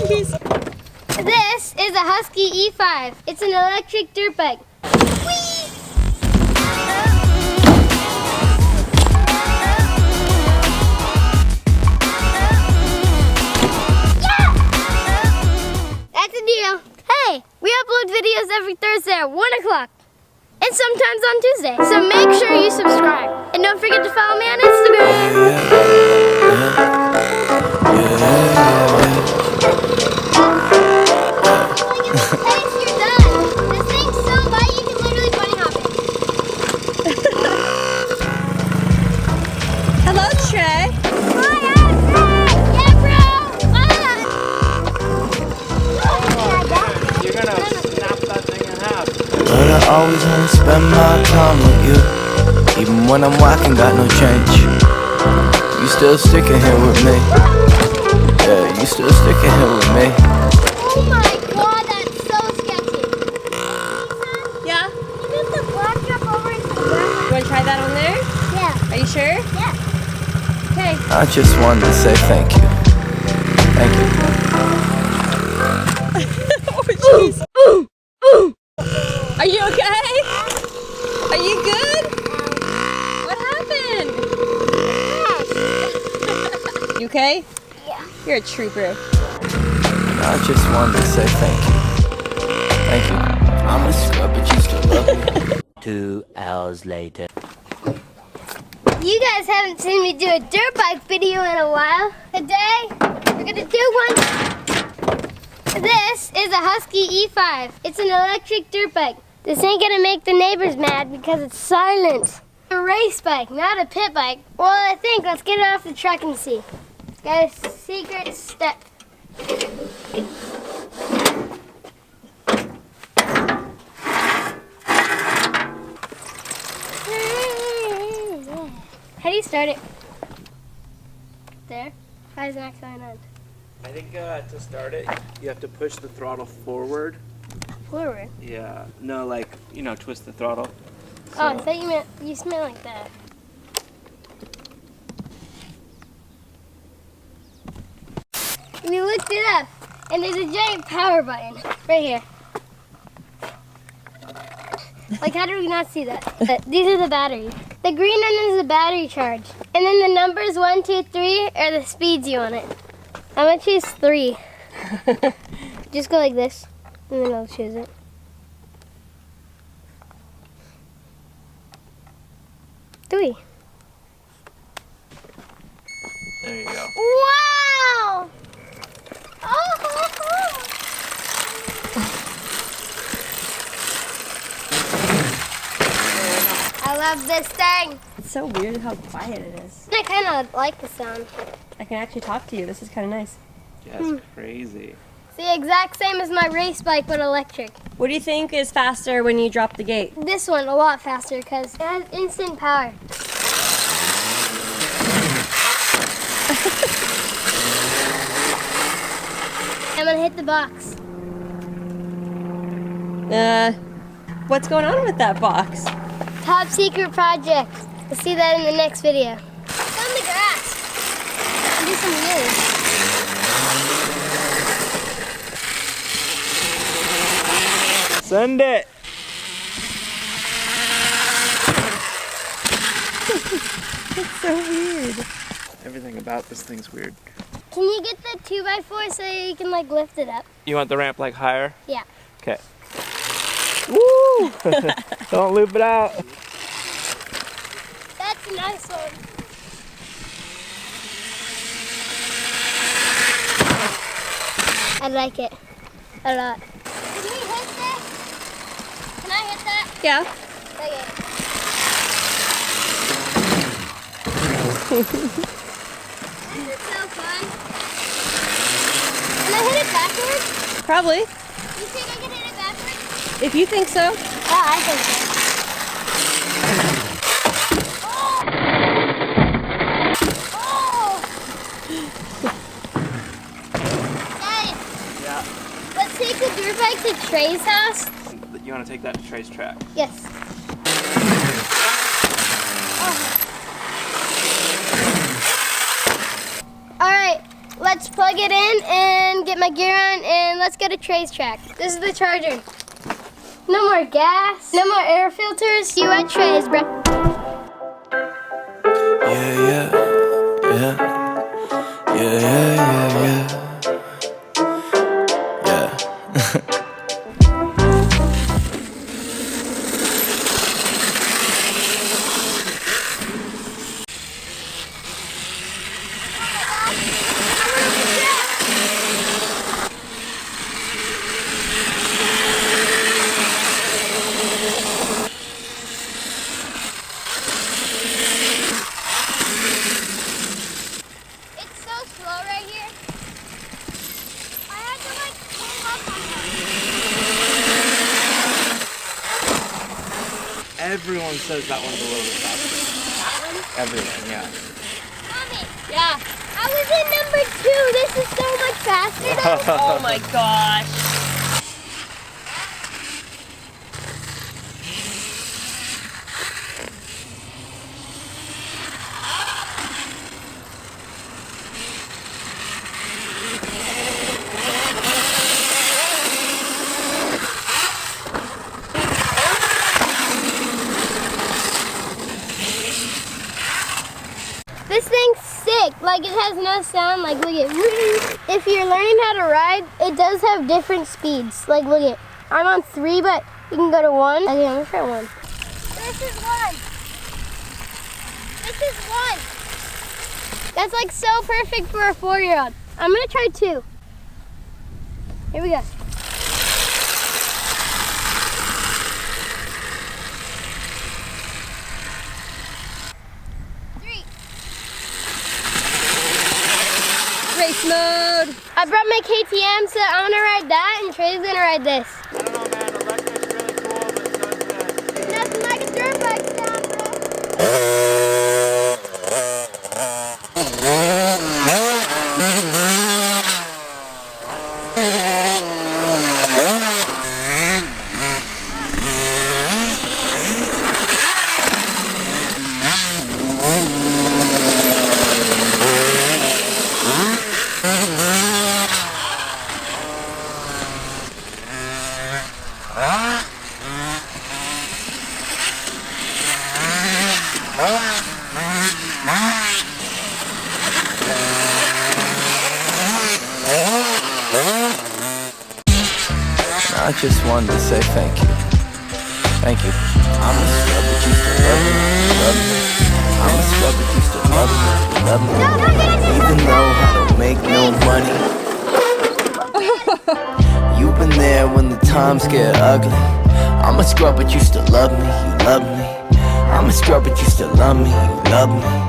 jeez. This is a Husky E5. It's an electric dirt bike. Whee! That's a deal. Hey, we upload videos every Thursday at 1 o'clock. And sometimes on Tuesday. So make sure you subscribe. And don't forget to follow me on Instagram. You're done. This thing's so light you can literally bunny hop it. Hello, Trey. Hi, I'm Trey. Yeah, bro. You're gonna snap that thing in half. But I always wanna spend my time with you. Even when I'm walking, got no change. You still sticking here with me. Yeah, you still sticking here with me. Oh my god, that's so sketchy. Yeah? You get the black drop over into the black. You want to try that on there? Yeah. Are you sure? Yeah. Okay. I just wanted to say thank you. Thank you. Oh, jeez. Are you okay? Are you good? What happened? You okay? Yeah. You're a trooper. I just wanted to say thank you. Thank you. I'm a scrub, but you still love me. 2 hours later. You guys haven't seen me do a dirt bike video in a while. Today, we're gonna do one. This is a Husky E5. It's an electric dirt bike. This ain't gonna make the neighbors mad because it's silent. A race bike, not a pit bike. Well, I think, let's get it off the truck and see. Got a secret step. How do you start it? There? Why is it not going on? I think to start it, you have to push the throttle forward. Forward. Yeah. No, like, twist the throttle. Oh, I thought you meant like that. We looked it up, and there's a giant power button right here. Like, how did we not see that? But these are the batteries. The green one is the battery charge. And then the numbers 1, 2, 3 are the speeds you want it. I'm gonna choose 3. Just go like this, and then I'll choose it. Three. There you go. Wow! Oh! I love this thing. It's so weird how quiet it is. I kind of like the sound. I can actually talk to you. This is kind of nice. Yeah, it's crazy. It's the exact same as my race bike, but electric. What do you think is faster when you drop the gate? This one a lot faster because it has instant power. I'm gonna hit the box. What's going on with that box? Top secret project. We'll see that in the next video. It's on the grass. I'll do some wheelies. Send it. It's so weird. Everything about this thing's weird. Can you get the 2x4 so you can like lift it up? You want the ramp like higher? Yeah. Okay. Woo! Don't loop it out. That's a nice one. I like it a lot. Can we hit this? Can I hit that? Yeah. Okay. This is so fun. Can I hit it backwards? Probably. You think I can hit it backwards? If you think so. Oh, I think so. Let's take the dirt bike to Trey's house. You want to take that to Trey's track? Yes. All right, let's let's plug it in and get my gear on, and let's go to Trey's track. This is the charger. No more gas, no more air filters. You at Trey's, bro. Yeah, yeah, yeah, yeah, yeah, yeah, yeah. It's so slow right here. I had to like pull up on that. Everyone says that one's a little bit faster. That one? Everyone, yeah. Mommy, Yeah. I was in number 2. This is so much faster though. Oh my gosh. This thing's sick. Like, it has no sound. Like, look at it. If you're learning how to ride, it does have different speeds. Like, look at it. I'm on 3, but you can go to 1. Okay, I'm gonna try 1. This is 1. This is 1. That's like so perfect for a 4-year-old. I'm gonna try 2. Here we go. Race mode. I brought my KTM, so I'm gonna ride that, and Trey's gonna ride this. I don't know, man. Electric's really cool, but so is this. Nothing like a dirt bike sound, bro. I just wanted to say thank you. Thank you. I'm a scrub, but you still love me. Love me. I'm a scrub, but you still love me. Love me. Even though I don't make no money. You've been there when the times get ugly. I'm a scrub, but you still love me. You love me. I'm a scrub, but you still love me. You love me.